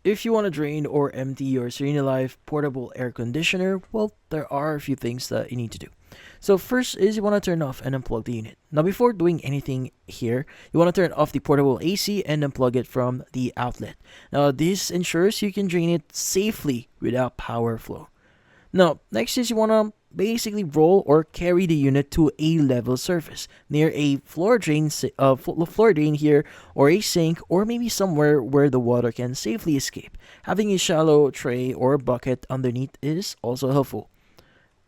If you want to drain or empty your SereneLife portable air conditioner, well, there are a few things that you need to do. So first is you want to turn off and unplug the unit. Now before doing anything here, you want to turn off the portable AC and unplug it from the outlet. Now this ensures you can drain it safely without power flow. Now, next is you want to basically roll or carry the unit to a level surface near a floor drain here, or a sink, or maybe somewhere where the water can safely escape. Having a shallow tray or bucket underneath is also helpful.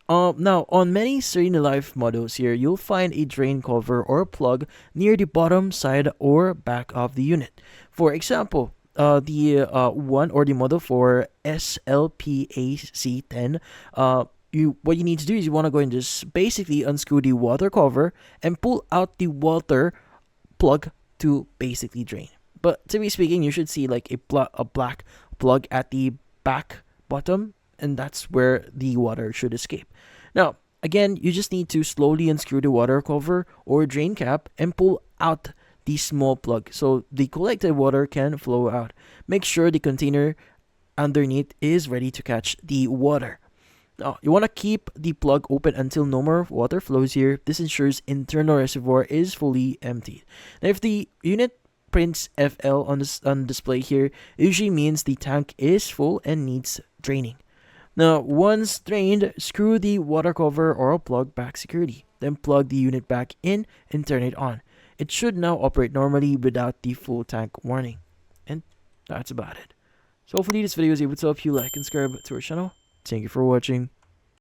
Now, on many SereneLife models here, you'll find a drain cover or plug near the bottom side or back of the unit. For example, the one or the model for SLPAC10, what you need to do is you want to go and just basically unscrew the water cover and pull out the water plug to basically drain. But to be speaking, you should see like a black plug at the back bottom, and that's where the water should escape. Now, again, you just need to slowly unscrew the water cover or drain cap and pull out the small plug so the collected water can flow out. Make sure the container underneath is ready to catch the water. Now, you want to keep the plug open until no more water flows here. This ensures internal reservoir is fully emptied. Now, if the unit prints FL on display here, it usually means the tank is full and needs draining. Now, once drained, screw the water cover or plug back securely. Then plug the unit back in and turn it on. It should now operate normally without the full tank warning. And that's about it. So hopefully this video was able to help you like and subscribe to our channel. Thank you for watching.